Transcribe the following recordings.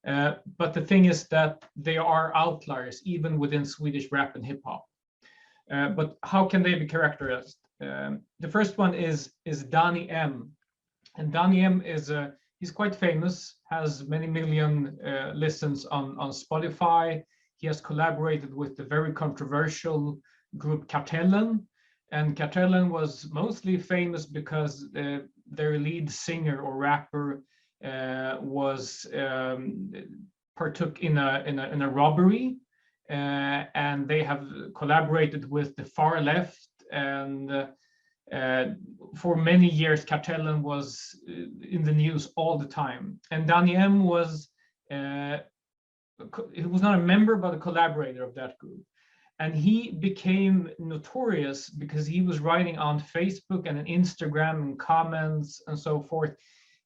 But the thing is that they are outliers even within Swedish rap and hip hop. But how can they be characterized? The first one is Danny M. And Danny M he's quite famous, has many million listens on Spotify. He has collaborated with the very controversial group Kartellen. And Kartellen was mostly famous because their lead singer or rapper was partook in a robbery, and they have collaborated with the far left, and for many years Kartellen was in the news all the time. And Danny M was he was not a member but a collaborator of that group. And he became notorious because he was writing on Facebook and on Instagram and comments and so forth.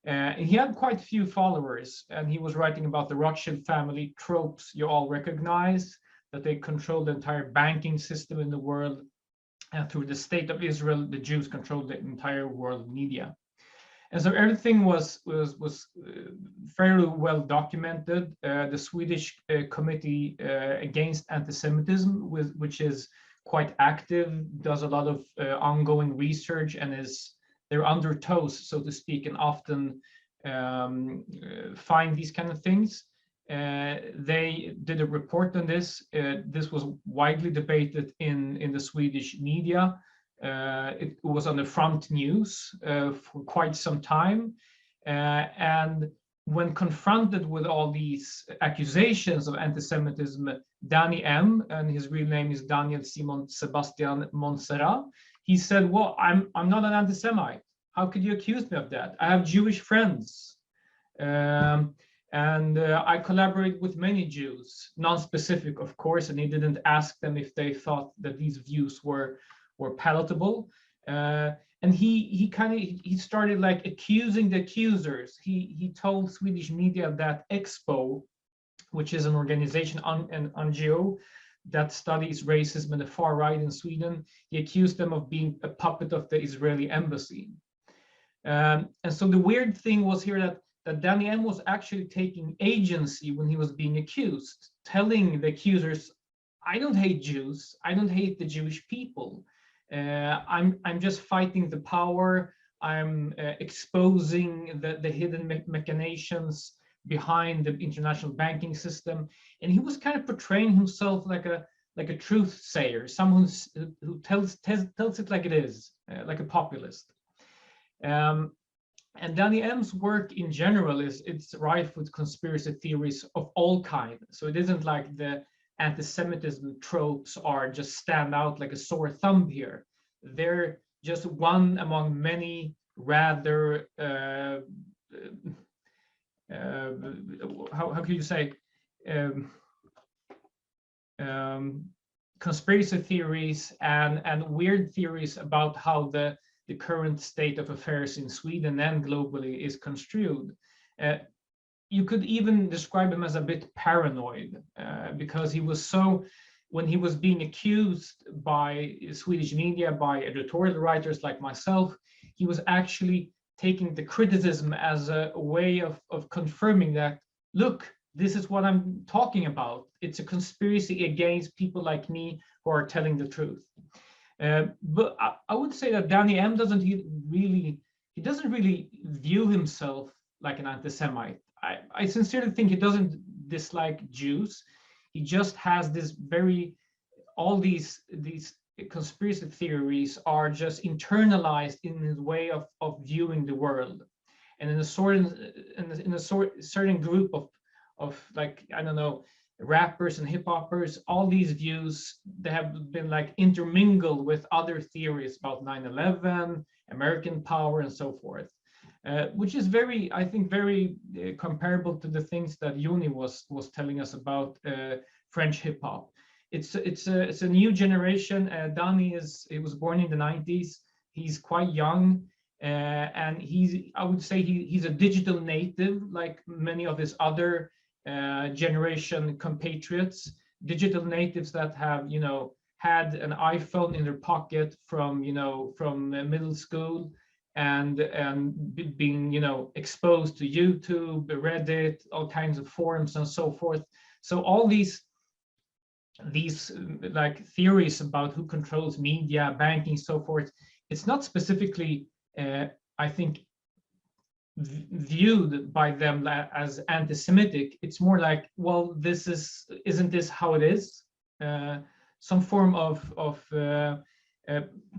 He had quite a few followers, and he was writing about the Rothschild family tropes you all recognize, that they control the entire banking system in the world. And through the state of Israel, the Jews controlled the entire world media. And so everything was fairly well documented. The Swedish Committee Against Antisemitism, which is quite active, does a lot of ongoing research, and they're on their toes, so to speak, and often find these kind of things. They did a report on this. This was widely debated in the Swedish media. It was on the front news for quite some time. And when confronted with all these accusations of anti-Semitism, Danny M., and his real name is Daniel Simon Sebastian Montserrat, he said, well, I'm not an anti-Semite. How could you accuse me of that? I have Jewish friends. And I collaborate with many Jews, non-specific, of course, and he didn't ask them if they thought that these views were palatable. And he started like accusing the accusers. He told Swedish media that Expo, which is an organization, an NGO that studies racism in the far right in Sweden, he accused them of being a puppet of the Israeli embassy. And so the weird thing was here that Danny M. was actually taking agency when he was being accused, telling the accusers, I don't hate Jews, I don't hate the Jewish people. I'm just fighting the power. I'm exposing the hidden machinations behind the international banking system. And he was kind of portraying himself like a truth sayer, someone who tells it like it is, like a populist. And Danny M.'s work in general it's rife with conspiracy theories of all kinds. So it isn't like the anti-Semitism tropes are just stand out like a sore thumb here. They're just one among many rather how can you say conspiracy theories and weird theories about how the current state of affairs in Sweden and globally is construed. You could even describe him as a bit paranoid because he was when he was being accused by Swedish media, by editorial writers like myself, he was actually taking the criticism as a way of confirming that, look, this is what I'm talking about. It's a conspiracy against people like me who are telling the truth. But I would say that Danny M. doesn't really view himself like an anti-Semite. I sincerely think he doesn't dislike Jews. He just has this all these conspiracy theories are just internalized in his way of viewing the world, and in a certain group of like, I don't know, rappers and hip hoppers, all these views, they have been like intermingled with other theories about 9/11, American power, and so forth, which is I think very comparable to the things that Joni was telling us about French hip hop. It's a new generation. Danny he was born in the 90s. He's quite young, and I would say he's a digital native, like many of his other generation compatriots, digital natives that have had an iPhone in their pocket from middle school, and being, you know, exposed to YouTube, Reddit, all kinds of forums and so forth. So all these like theories about who controls media, banking, so forth, it's not specifically, I think, viewed by them as anti-Semitic. It's more like, well, isn't this how it is? Some form of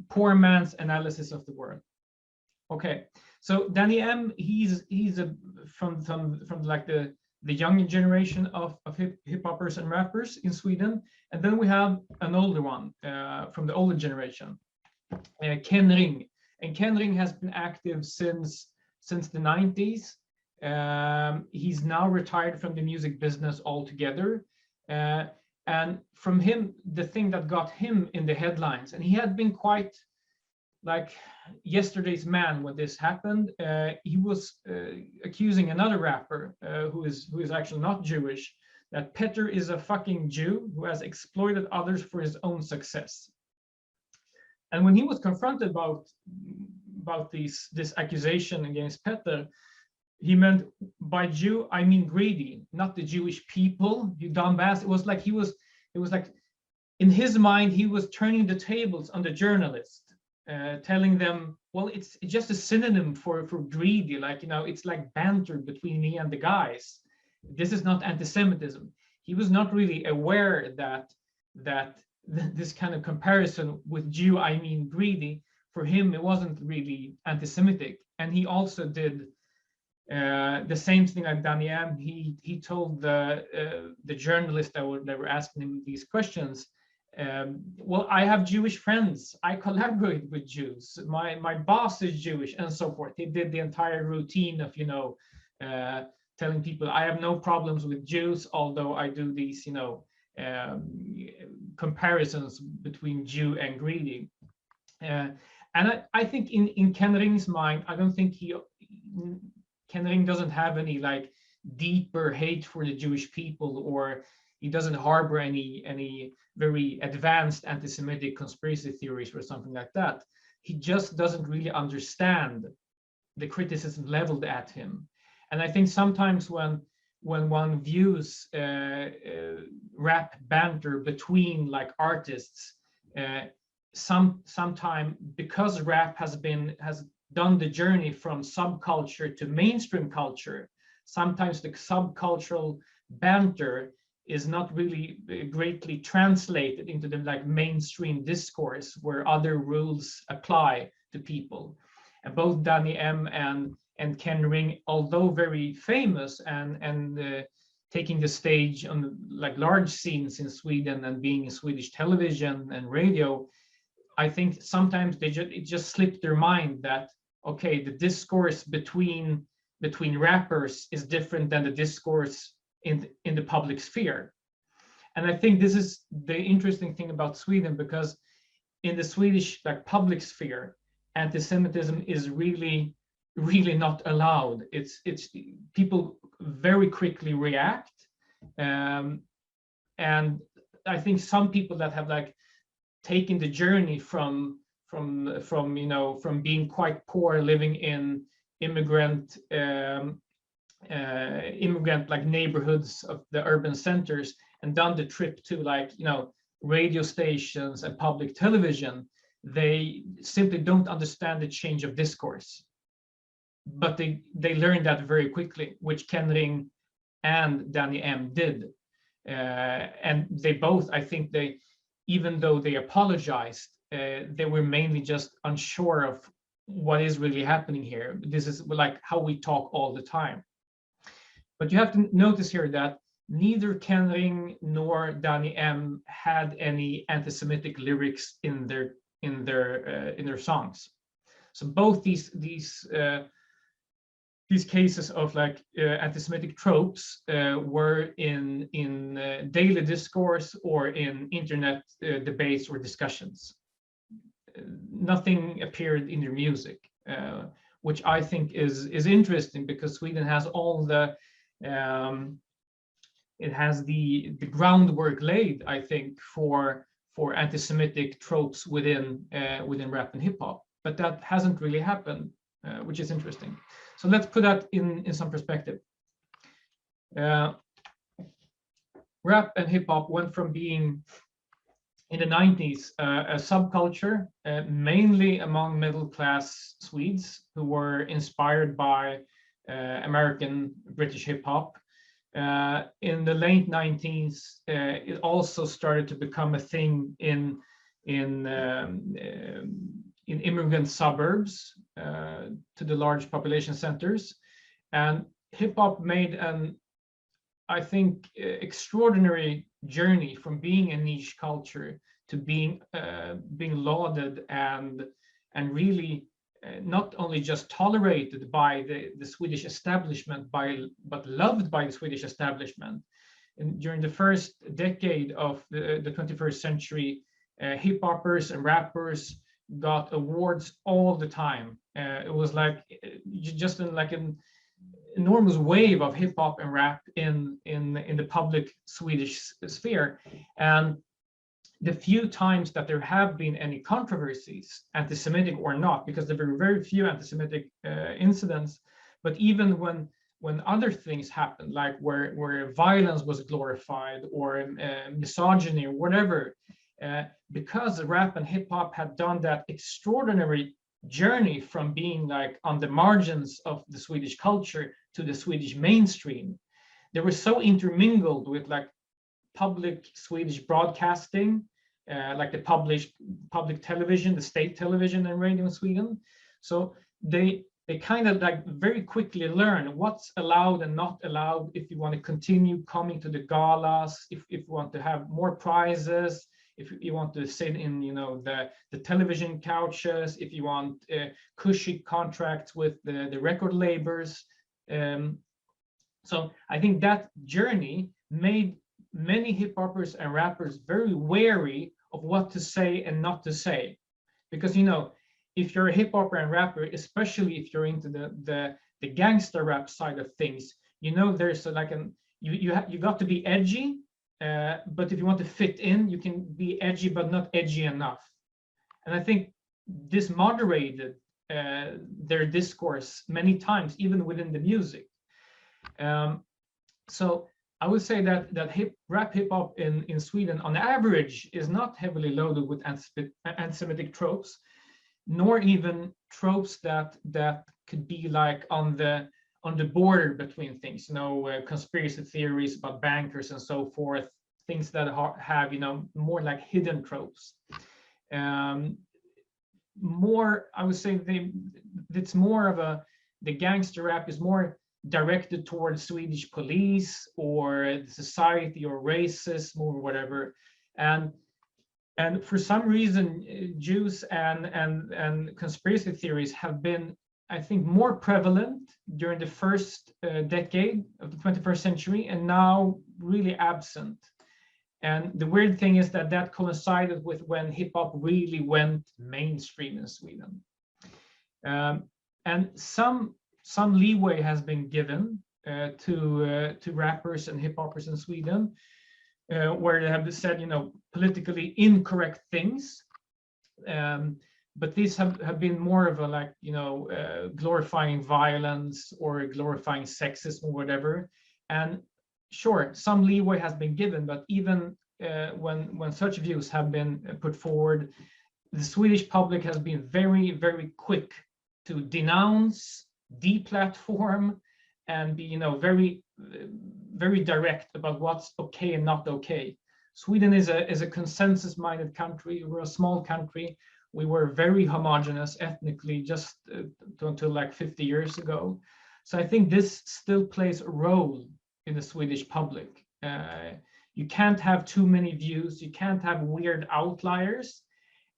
poor man's analysis of the world. Okay, so Danny M, he's from like the younger generation of hip hoppers and rappers in Sweden, and then we have an older one from the older generation, Ken Ring, and Ken Ring has been active since the 90s. He's now retired from the music business altogether. And from him, the thing that got him in the headlines, and he had been quite like yesterday's man when this happened. He was accusing another rapper who is actually not Jewish, that Petter is a fucking Jew who has exploited others for his own success. And when he was confronted about this accusation against Petter, he meant, by Jew I mean greedy, not the Jewish people, you dumbass. It was like in his mind he was turning the tables on the journalist, telling them, well, it's just a synonym for greedy, like, you know, it's like banter between me and the guys. This is not anti-Semitism. He was not really aware that this kind of comparison with Jew I mean greedy, for him it wasn't really anti-Semitic. And he also did the same thing like Danny M. He told the journalists that were asking him these questions, well, I have Jewish friends, I collaborate with Jews, my boss is Jewish, and so forth. He did the entire routine of, you know, telling people I have no problems with Jews, although I do these, you know, comparisons between Jew and greedy. And I think in Ken Ring's mind, I don't think Ken Ring doesn't have any like deeper hate for the Jewish people, or he doesn't harbor any very advanced anti-Semitic conspiracy theories or something like that. He just doesn't really understand the criticism leveled at him. And I think sometimes when one views rap banter between like artists, sometime, because rap has done the journey from subculture to mainstream culture, sometimes the subcultural banter is not really greatly translated into the like mainstream discourse where other rules apply to people. And both Danny M and Ken Ring, although very famous and taking the stage on like large scenes in Sweden and being in Swedish television and radio, I think sometimes it just slipped their mind that, okay, the discourse between rappers is different than the discourse in the public sphere. And I think this is the interesting thing about Sweden, because in the Swedish like public sphere, anti-Semitism is really not allowed. It's people very quickly react, and I think some people that have like taken the journey from you know, from being quite poor, living in immigrant like neighborhoods of the urban centers, and done the trip to like, you know, radio stations and public television, they simply don't understand the change of discourse. But they learned that very quickly, which Ken Ring and Danny M did. And they both, I think even though they apologized, they were mainly just unsure of what is really happening here. This is like how we talk all the time. But you have to notice here that neither Ken Ring nor Danny M had any anti-Semitic lyrics in their songs. So both these cases of like anti-Semitic tropes were in daily discourse or in internet debates or discussions. Nothing appeared in their music, which I think is interesting, because Sweden has all the it has the groundwork laid, I think, for anti-Semitic tropes within rap and hip hop, but that hasn't really happened. which is interesting. So let's put that in some perspective. Rap and hip hop went from being in the 90s a subculture, mainly among middle class Swedes who were inspired by American British hip hop. In the late 90s, it also started to become a thing in immigrant suburbs to the large population centers, and hip hop made an, I think, extraordinary journey from being a niche culture to being lauded and really not only just tolerated by the Swedish establishment, but loved by the Swedish establishment. And during the first decade of the 21st century, hip hoppers and rappers got awards all the time. It was like just like an enormous wave of hip hop and rap in the public Swedish sphere. And the few times that there have been any controversies, anti-Semitic or not, because there were very few anti-Semitic incidents, but even when other things happened, like where violence was glorified or misogyny or whatever, because rap and hip hop had done that extraordinary journey from being like on the margins of the Swedish culture to the Swedish mainstream, they were so intermingled with like public Swedish broadcasting, like the public television, the state television and radio in Sweden. So they kind of like very quickly learn what's allowed and not allowed, if you want to continue coming to the galas, if you want to have more prizes, if you want to sit in, you know, the television couches, if you want cushy contracts with the record labels. So I think that journey made many hip hoppers and rappers very wary of what to say and not to say, because, you know, if you're a hip hopper and rapper, especially if you're into the gangster rap side of things, you know, there's like you got to be edgy, but if you want to fit in, you can be edgy but not edgy enough. And I think this moderated their discourse many times, even within the music. So I would say that rap hip hop in Sweden, on average, is not heavily loaded with anti-Semitic tropes, nor even tropes that could be like on the border between things, you know, conspiracy theories about bankers and so forth, things that have, you know, more like hidden tropes. More, I would say it's more of the gangster rap is more directed towards Swedish police or the society or racism or whatever. And for some reason, Jews and conspiracy theories have been, I think, more prevalent during the first decade of the 21st century, and now really absent. And the weird thing is that coincided with when hip hop really went mainstream in Sweden. And some leeway has been given to rappers and hip hoppers in Sweden, where they have said, you know, politically incorrect things. But these have been more of a, like, you know, glorifying violence or glorifying sexism or whatever. And sure, some leeway has been given, but even when such views have been put forward, the Swedish public has been very, very quick to denounce, deplatform, and be, you know, very, very direct about what's okay and not okay. Sweden is a consensus-minded country. We're a small country. We were very homogenous ethnically just until like 50 years ago. So I think this still plays a role in the Swedish public. You can't have too many views. You can't have weird outliers.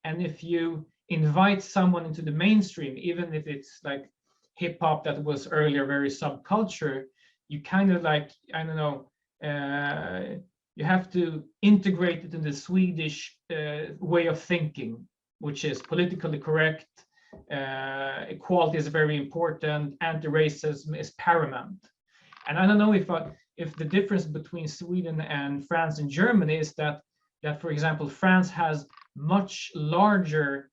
And if you invite someone into the mainstream, even if it's like hip hop that was earlier very subculture, you kind of like, I don't know, you have to integrate it in the Swedish way of thinking, which is politically correct. Equality is very important. Anti-racism is paramount. And I don't know if the difference between Sweden and France and Germany is that for example, France has much larger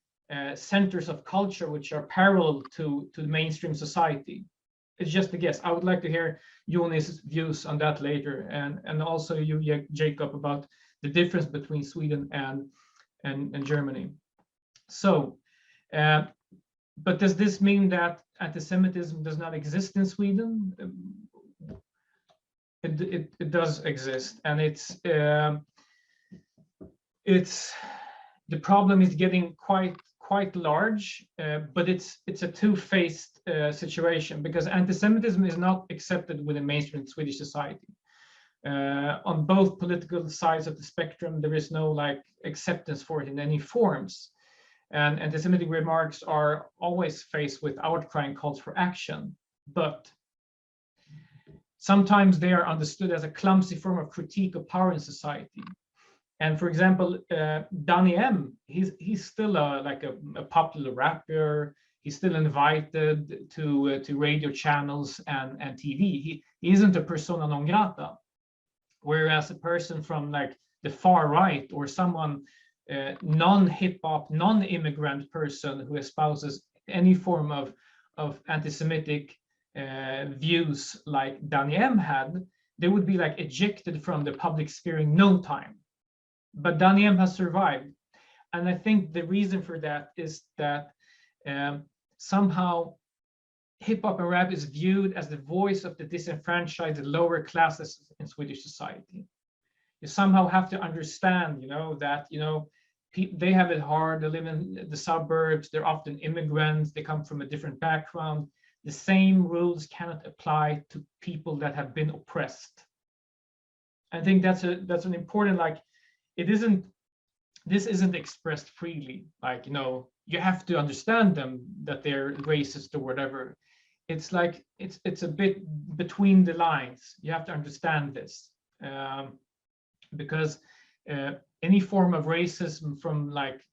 centers of culture which are parallel to mainstream society. It's just a guess. I would like to hear Joni's views on that later, and also you, Jacob, about the difference between Sweden and Germany. So, but does this mean that anti-Semitism does not exist in Sweden? It does exist, and it's the problem is getting quite large, but it's a two-faced situation, because anti-Semitism is not accepted within mainstream Swedish society. On both political sides of the spectrum, there is no like acceptance for it in any forms, and anti-Semitic remarks are always faced with outcrying calls for action. But sometimes they are understood as a clumsy form of critique of power in society. And for example, Danny M, he's still like a popular rapper. He's still invited to radio channels and TV. He isn't a persona non grata. Whereas a person from like the far right, or someone non-hip hop, non-immigrant person who espouses any form of anti-Semitic views like Danny M had, they would be like ejected from the public sphere in no time. But Danny M has survived, and I think the reason for that is that somehow hip hop and rap is viewed as the voice of the disenfranchised, the lower classes in Swedish society. You somehow have to understand, that they have it hard. They live in the suburbs. They're often immigrants. They come from a different background. The same rules cannot apply to people that have been oppressed. I think that's an important, like, this isn't expressed freely. Like, you have to understand them, that they're racist or whatever. It's like it's a bit between the lines. You have to understand this, because any form of racism from like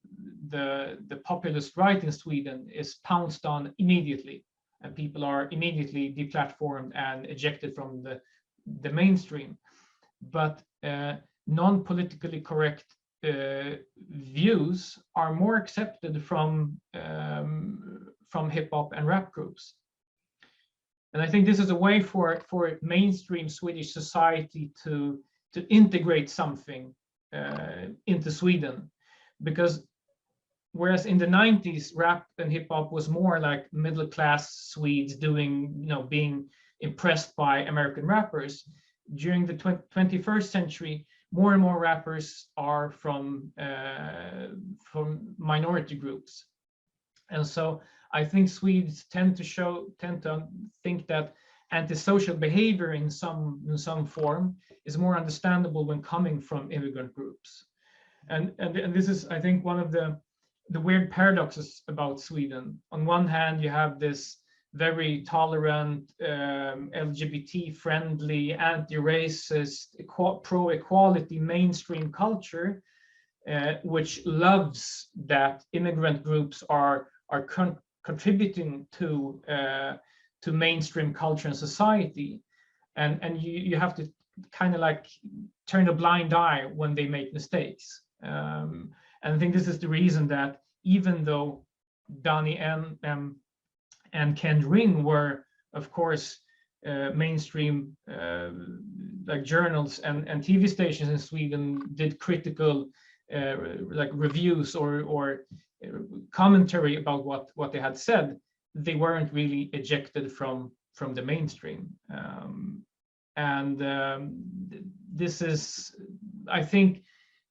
the populist right in Sweden is pounced on immediately, and people are immediately deplatformed and ejected from the mainstream. But non-politically correct views are more accepted from hip hop and rap groups. And I think this is a way for mainstream Swedish society to integrate something into Sweden, because whereas in the 90s rap and hip hop was more like middle class Swedes doing, being impressed by American rappers, during the 21st century, more and more rappers are from minority groups. And so I think Swedes tend to think that antisocial behavior in some form is more understandable when coming from immigrant groups. And this is, I think, one of the weird paradoxes about Sweden. On one hand, you have this very tolerant, LGBT-friendly, anti-racist, pro-equality mainstream culture, which loves that immigrant groups are contributing to mainstream culture and society, and you have to kind of like turn a blind eye when they make mistakes. And I think this is the reason that even though Danny M and Ken Ring were, of course, mainstream like journals and TV stations in Sweden did critical like reviews or commentary about what they had said, they weren't really ejected from the mainstream. This is, I think,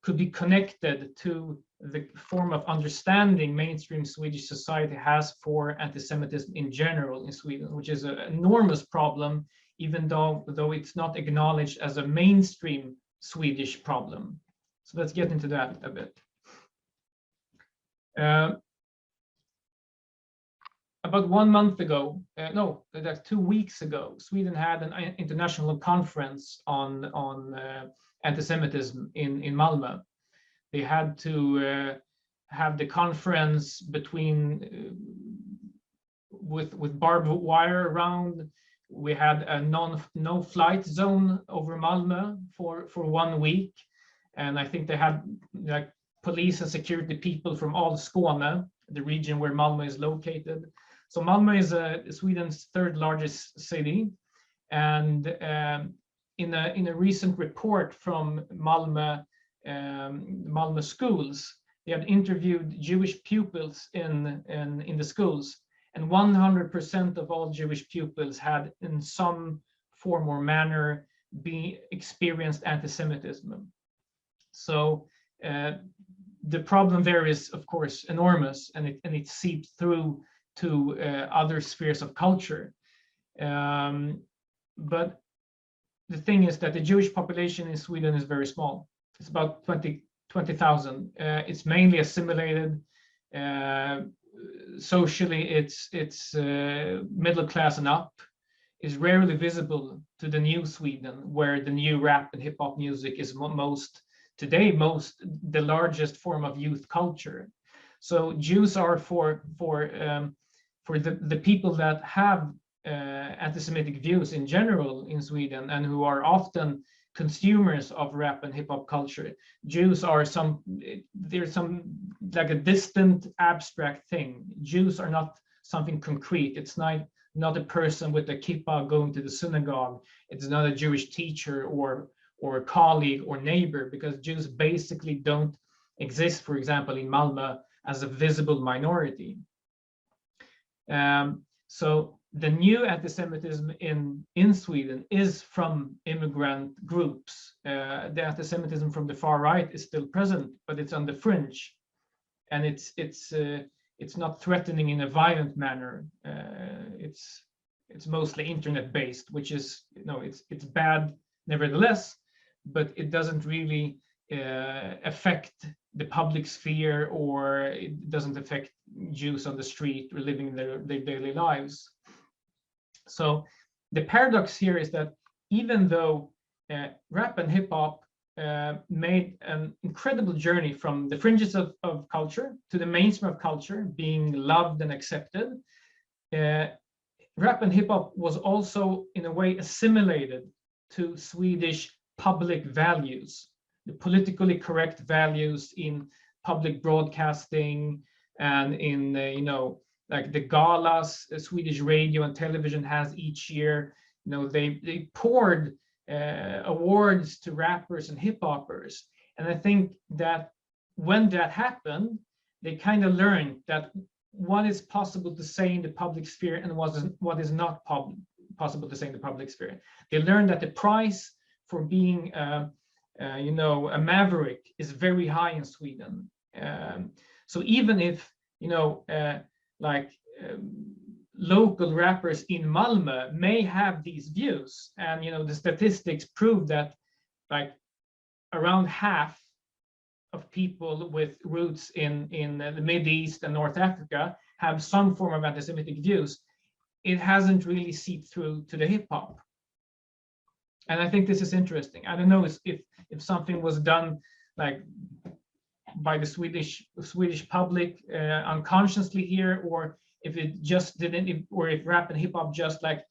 could be connected to the form of understanding mainstream Swedish society has for anti-Semitism in general in Sweden, which is an enormous problem, even though it's not acknowledged as a mainstream Swedish problem. So let's get into that a bit. About 1 month ago, no, that's 2 weeks ago, Sweden had an international conference on anti-Semitism in Malmö. They had to have the conference with barbed wire around. We had a no flight zone over Malmö for 1 week, and I think they had like police and security people from all Skåne, the region where Malmö is located. So Malmö is Sweden's third largest city, and in a recent report from Malmö schools, they had interviewed Jewish pupils in the schools, and 100% of all Jewish pupils had, in some form or manner, experienced anti-Semitism. So the problem there is, of course, enormous, and it seeps through to other spheres of culture. But the thing is that the Jewish population in Sweden is very small. It's about 20,000. It's mainly assimilated. Socially, it's middle class and up. Is rarely visible to the new Sweden, where the new rap and hip hop music is the largest form of youth culture. So Jews are for the people that have anti-Semitic views in general in Sweden, and who are often consumers of rap and hip hop culture. Jews are like a distant, abstract thing. Jews are not something concrete. It's not a person with a kippah going to the synagogue. It's not a Jewish teacher or a colleague or neighbor, because Jews basically don't exist, for example, in Malmö as a visible minority. So the new anti-Semitism in Sweden is from immigrant groups. The anti-Semitism from the far right is still present, but it's on the fringe, and it's not threatening in a violent manner. It's mostly internet-based, which is, it's bad nevertheless, but it doesn't really affect the public sphere, or it doesn't affect Jews on the street or living their daily lives. So the paradox here is that even though rap and hip hop made an incredible journey from the fringes of culture to the mainstream of culture, being loved and accepted, rap and hip hop was also in a way assimilated to Swedish public values, the politically correct values in public broadcasting and in like the galas Swedish radio and television has each year. They poured awards to rappers and hip hoppers, and I think that when that happened, they kind of learned that what is possible to say in the public sphere and what is not possible to say in the public sphere. They learned that the price for being a maverick is very high in Sweden. So even if local rappers in Malmö may have these views, and the statistics prove that like around half of people with roots in the Middle East and North Africa have some form of anti-Semitic views, it hasn't really seeped through to the hip hop. And I think this is interesting. I don't know if something was done like by the Swedish public unconsciously here, or if it just didn't, or if rap and hip hop just like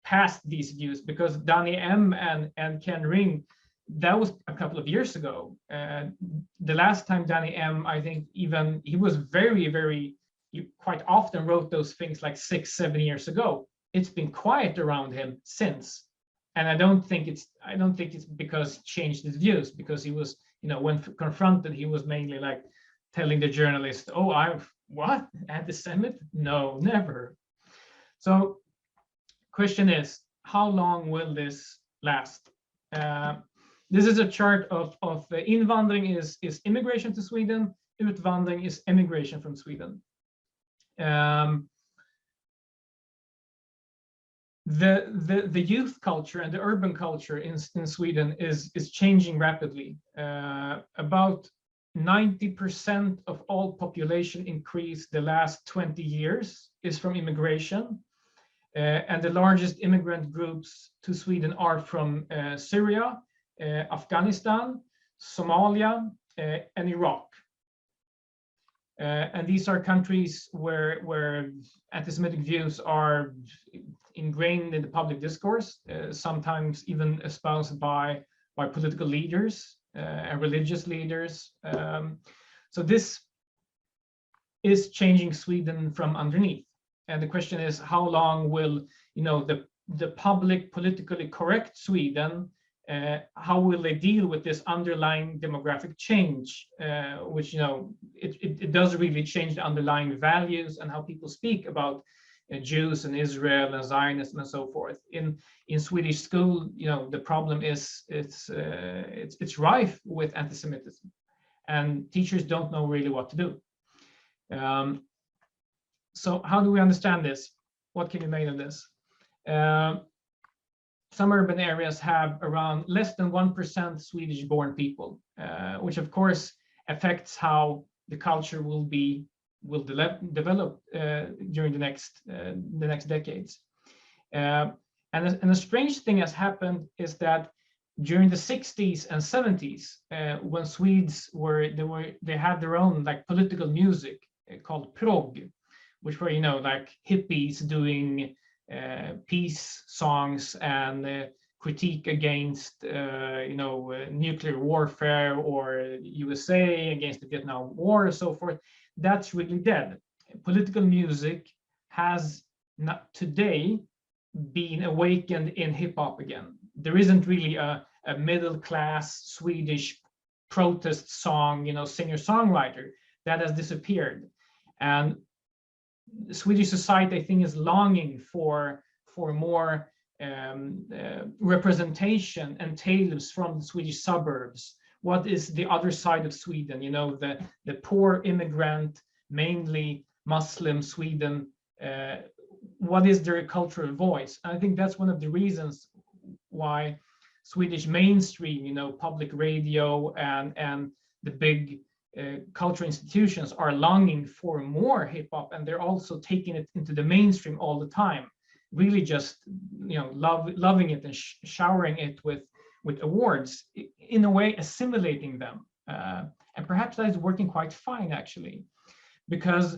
passed these views, because Danny M and Ken Ring, that was a couple of years ago. The last time Danny M, I think even he was he quite often wrote those things like 6-7 years ago. It's been quiet around him since, and I don't think it's because he changed his views, because he was, when confronted, he was mainly like telling the journalist, "Oh, what? Anti-Semite? No, never." So, question is, how long will this last? This is a chart of invandring is immigration to Sweden, utvandring is emigration from Sweden. The youth culture and the urban culture in Sweden is changing rapidly. About 90% of all population increase the last 20 years is from immigration. And the largest immigrant groups to Sweden are from Syria, Afghanistan, Somalia, and Iraq. And these are countries where anti-Semitic views are ingrained in the public discourse, sometimes even espoused by political leaders. and religious leaders. So this is changing Sweden from underneath. And the question is, how long will, the public, politically correct Sweden, how will they deal with this underlying demographic change, which, it does really change the underlying values and how people speak about Jews and Israel and Zionism and so forth. In Swedish school, the problem is it's rife with anti-Semitism, and teachers don't know really what to do. So how do we understand this? What can be made of this? Some urban areas have around less than 1% Swedish-born people, which of course affects how the culture will develop during the next decades. And a strange thing has happened is that during the 60s and 70s, when Swedes they had their own like political music called prog, which were like hippies doing peace songs and critique against nuclear warfare, or USA against the Vietnam War and so forth. That's really dead. Political music has not today been awakened in hip hop again. There isn't really a middle class Swedish protest song, singer-songwriter. That has disappeared. And Swedish society, I think, is longing for more representation and tales from the Swedish suburbs. What is the other side of Sweden? The poor immigrant, mainly Muslim Sweden. What is their cultural voice? And I think that's one of the reasons why Swedish mainstream, public radio and the big cultural institutions are longing for more hip hop, and they're also taking it into the mainstream all the time, really just loving it and showering it with awards, in a way assimilating them, and perhaps that is working quite fine actually, because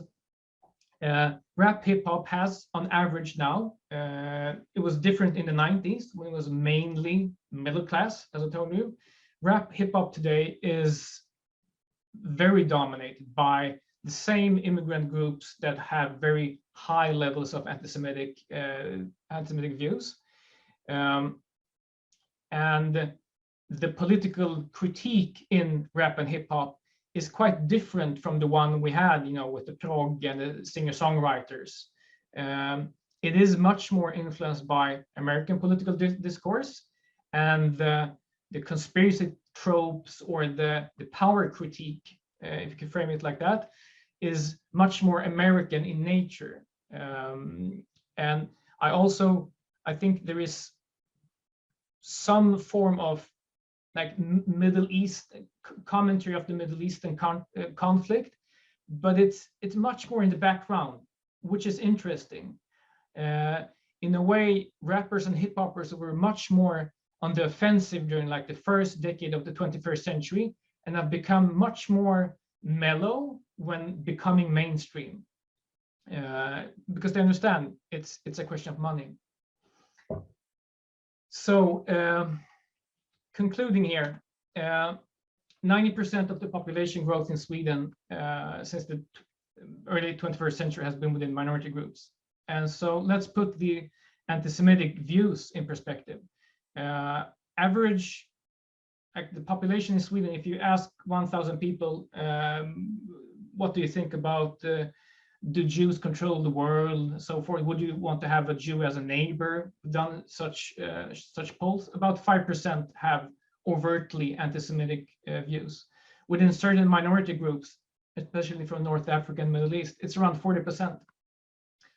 rap hip hop has on average now, it was different in the 90s when it was mainly middle class, as I told you. Rap hip hop today is very dominated by the same immigrant groups that have very high levels of anti-Semitic views, and the political critique in rap and hip hop is quite different from the one we had, with the prog and the singer-songwriters. It is much more influenced by American political discourse, and the conspiracy tropes, or the power critique, if you can frame it like that, is much more American in nature. And I think there is some form of like Middle East commentary of the Middle Eastern conflict, but it's much more in the background, which is interesting. In a way, rappers and hip hoppers were much more on the offensive during like the first decade of the 21st century, and have become much more mellow when becoming mainstream, because they understand it's a question of money. So concluding here, 90% of the population growth in Sweden since the early 21st century has been within minority groups. And so let's put the anti-Semitic views in perspective. Average, like the population in Sweden, if you ask 1,000 people, what do you think about do Jews control the world and so forth? Would you want to have a Jew as a neighbor? Done such polls. About 5% have overtly anti-Semitic views. Within certain minority groups, especially from North Africa and Middle East, it's around 40%.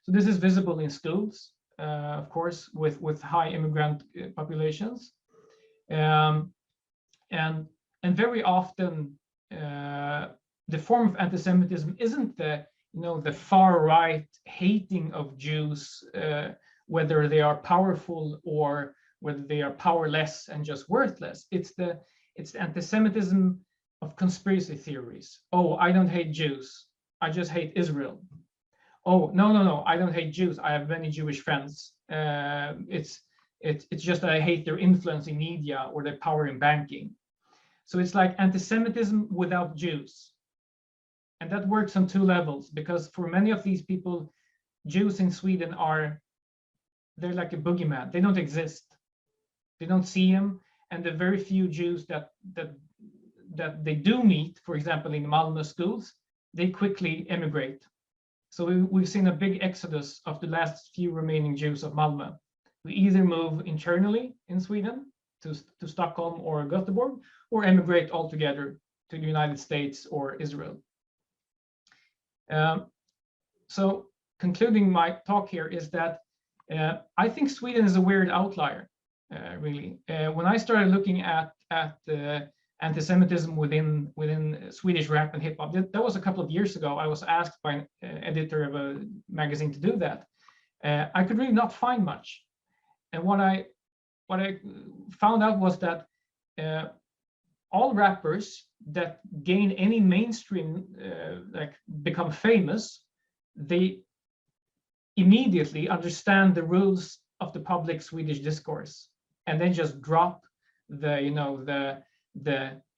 So this is visible in schools, of course, with high immigrant populations, and very often the form of anti-Semitism isn't the far right hating of Jews, whether they are powerful or whether they are powerless and just worthless. It's the anti-Semitism of conspiracy theories. Oh, I don't hate Jews, I just hate Israel. Oh, no, I don't hate Jews, I have many Jewish friends. It's just that I hate their influence in media or their power in banking. So it's like anti-Semitism without Jews. And that works on two levels, because for many of these people, Jews in Sweden they're like a boogeyman. They don't exist. They don't see him. And the very few Jews that they do meet, for example, in Malmö schools, they quickly emigrate. So we've seen a big exodus of the last few remaining Jews of Malmö. We either move internally in Sweden to Stockholm or Göteborg, or emigrate altogether to the United States or Israel. So concluding my talk here is that I think Sweden is a weird outlier, really. When I started looking at anti-Semitism within Swedish rap and hip hop, that was a couple of years ago. I was asked by an editor of a magazine to do that. I could really not find much. And what I found out was that all rappers that gain any mainstream, like become famous, they immediately understand the rules of the public Swedish discourse, and then just drop the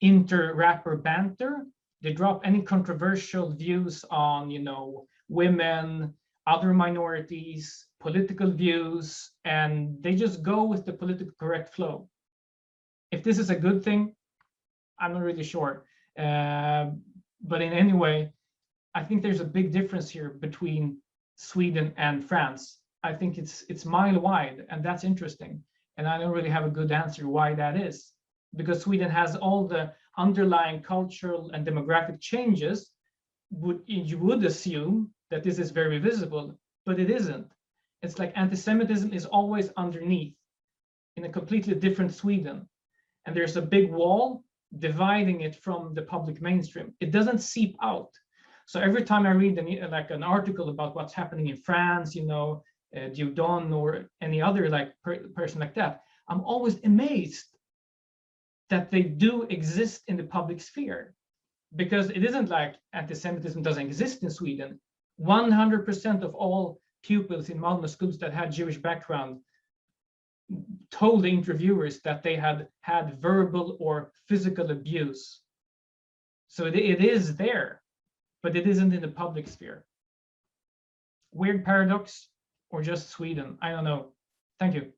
inter-rapper banter. They drop any controversial views on women, other minorities, political views, and they just go with the politically correct flow. If this is a good thing, I'm not really sure. But in any way, I think there's a big difference here between Sweden and France. I think it's mile wide, and that's interesting. And I don't really have a good answer why that is, because Sweden has all the underlying cultural and demographic changes. You would assume that this is very visible, but it isn't. It's like anti-Semitism is always underneath in a completely different Sweden. And there's a big wall dividing it from the public mainstream. It doesn't seep out. So every time I read an article about what's happening in France, Dieudonné or any other person like that, I'm always amazed that they do exist in the public sphere, because it isn't like anti-Semitism doesn't exist in Sweden. 100% of all pupils in Malmö schools that had Jewish background told the interviewers that they had had verbal or physical abuse. So it is there, but it isn't in the public sphere. Weird paradox, or just Sweden? I don't know. Thank you.